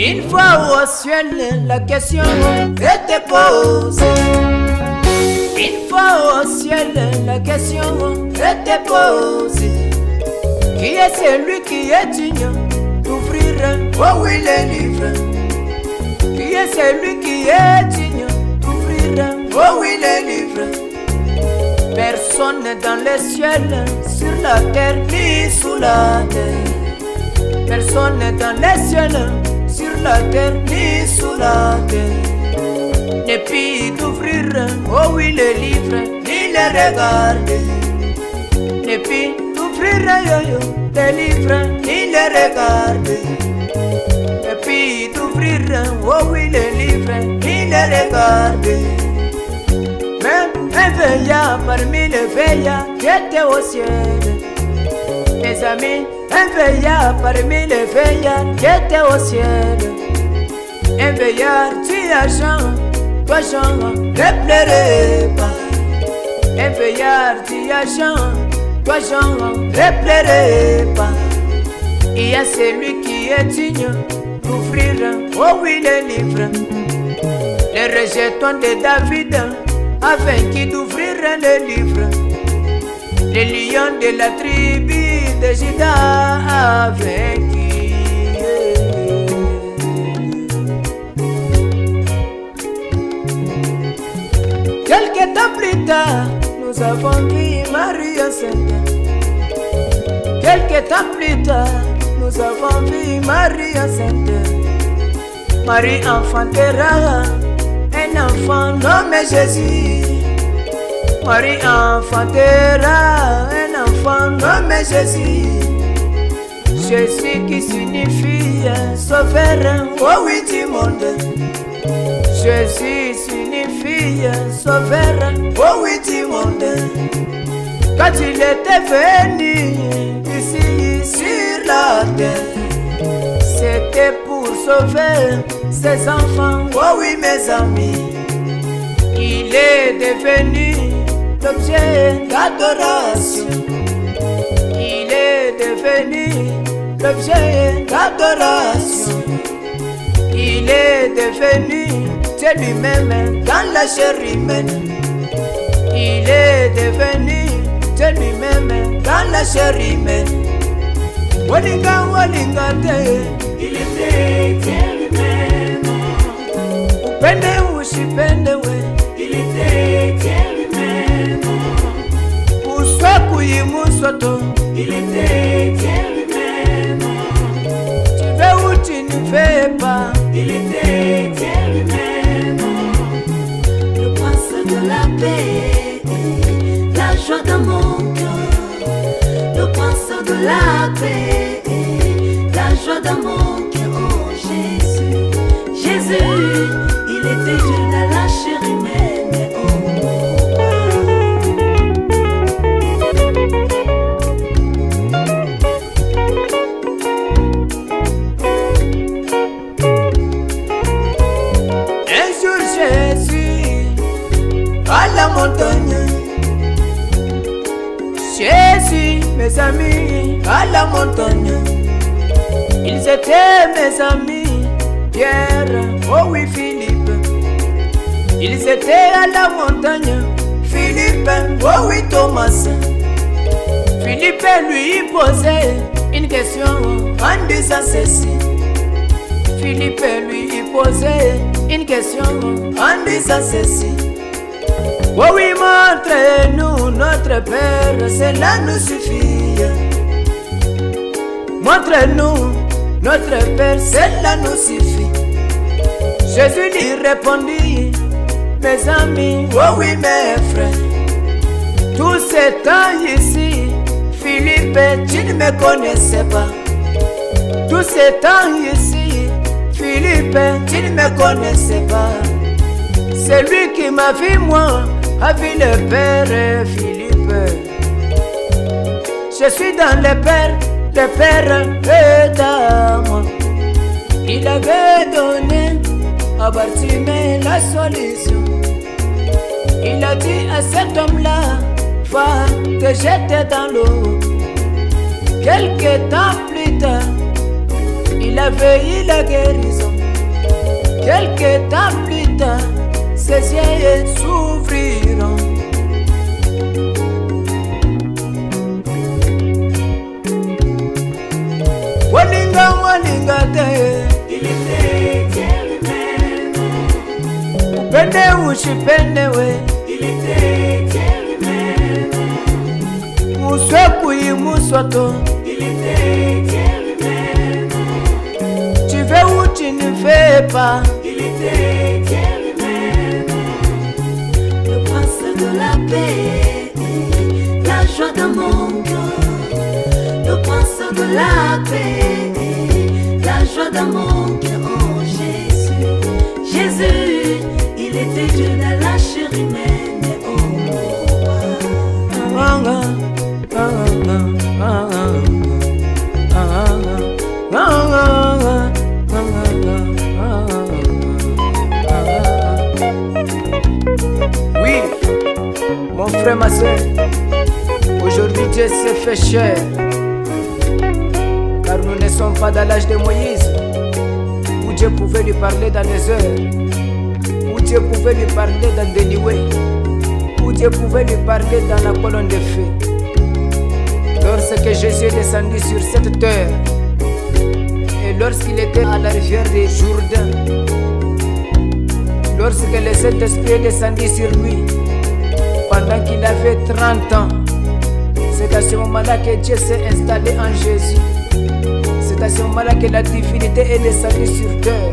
Une fois au ciel, la question était posée. Une fois au ciel, la question était posée. Qui est celui qui est digne d'ouvrir oh oui les livres? Qui est celui qui est digne d'ouvrir oh oui les livres? Personne dans les ciels, sur la terre ni sous la terre. Personne dans les ciels, sur la terre ni sous la terre. Ne puis d'ouvrir oh oui les livres ni les regarder. Ne puis d'ouvrir les livres ni les regarder. Ne puis d'ouvrir oh oui les livres ni les regarder. Mais un veillard parmi les veillards qui étaient au ciel. Mes amis, un veillard parmi les veillards qui étaient au ciel. Un veillard, tu as Jean, toi Jean, ne pleurez pas. Un veillard, tu as Jean, toi Jean, ne pleurez pas. Il y a celui qui est digne d'ouvrir, oh oui les livres. Les rejetons de David a vaincu d'ouvrir les livres. Les lions de la tribu de Juda a vaincu. Quelques temps plus tard, nous avons vu Marie enceinte. Quelques temps plus tard, nous avons vu Marie enceinte. Marie enfantera un enfant nommé Jésus. Marie enfantera un enfant nommé Jésus. Jésus qui signifie sauveur, oh oui du monde. Jésus signifie sauveur, oh oui du monde. Quand il était venu ici sur la terre, c'était pour sauver ses enfants, oh oui mes amis. Il est devenu l'objet d'adoration. Il est devenu l'objet d'adoration. Il est devenu Dieu lui-même dans la chair humaine. Il est devenu Dieu lui-même dans la chair humaine. Walinga walinga te, il était Dieu lui-même. Upende ushipende we, il était Dieu lui-même. Uswa kuyimuswato, il était Dieu lui-même. Tu veux ou tu ne veux pas, il était Dieu lui-même. Le prince de la paix, la joie dans mon cœur. Le prince de la paix, la joie dans mon cœur. Oh Jésus, Jésus, il était Dieu dans la chair humaine. un jour Jésus à la montagne. Jésus, mes amis, à la montagne. Ils étaient mes amis, Pierre, oh oui Philippe. Ils étaient à la montagne, Philippe, oh oui Thomas. Philippe lui posait une question en disant ceci. Philippe lui posait une question en disant ceci. Oh oui, montre-nous notre Père, cela nous suffit. Montre-nous notre Père, cela nous suffit. Jésus lui répondit, mes amis, oh oui mes frères, tout ce temps ici, Philippe, tu ne me connaissais pas. Tout ce temps ici, Philippe, tu ne me connaissais pas. Celui qui m'a vu moi a vu le Père Philippe. Je suis dans le Père est dans moi. Il avait donné à Bartimée la solution. Il a dit à cet homme-là, va te jeter dans l'eau. Quelques temps plus tard, il avait eu la guérison. Quelques temps plus tard, ses yeux s'ouvriront. Walinga walinga te, il était Dieu lui-même. upende ushipende we, Il était Dieu lui-même. muswe kuyimuswa to, Il était Dieu lui-même. tu veux ou tu ne fais pas. Il était Dieu lui-même. Le prince de la paix, la joie dans mon cœur. Le prince de la paix, la joie dans mon cœur. Oh Jésus, Jésus, il était Dieu dans la chair humaine. Oh Oui, mon frère, ma soeur, aujourd'hui Dieu s'est fait chair, car nous ne sommes pas dans l'âge de Moïse, où Dieu pouvait lui parler dans les heures, où Dieu pouvait lui parler dans des nuées, où Dieu pouvait lui parler dans la colonne de feu. Lorsque Jésus est descendu sur cette terre, et lorsqu'il était à la rivière de Jourdain, lorsque le Saint-Esprit est descendu sur lui, pendant qu'il avait 30 ans, c'est à ce moment-là que Dieu s'est installé en Jésus. C'est à ce moment-là que la divinité est descendue sur terre.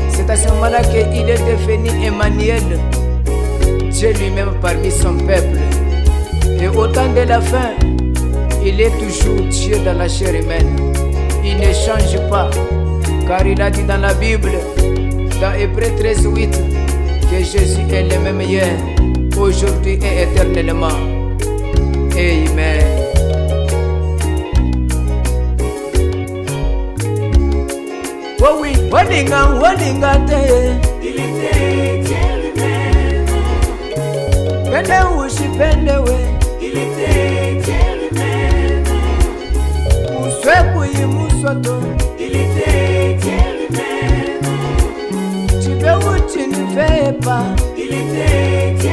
C'est à ce moment-là qu'il est devenu Emmanuel, Dieu lui-même parmi son peuple. Et au temps de la fin, il est toujours Dieu dans la chair humaine. Il ne change pas, car il a dit dans la Bible, dans Hébreux 13:8, que Jésus est le même hier, aujourd'hui et éternellement. Amen. Oh oui, walinga walinga te, il était Dieu lui-même. pende ushipende we, Il était Dieu lui-même. muswe kuyimuswa to, Il était Dieu lui-même. tu veux ou tu ne fais pas. Il était Dieu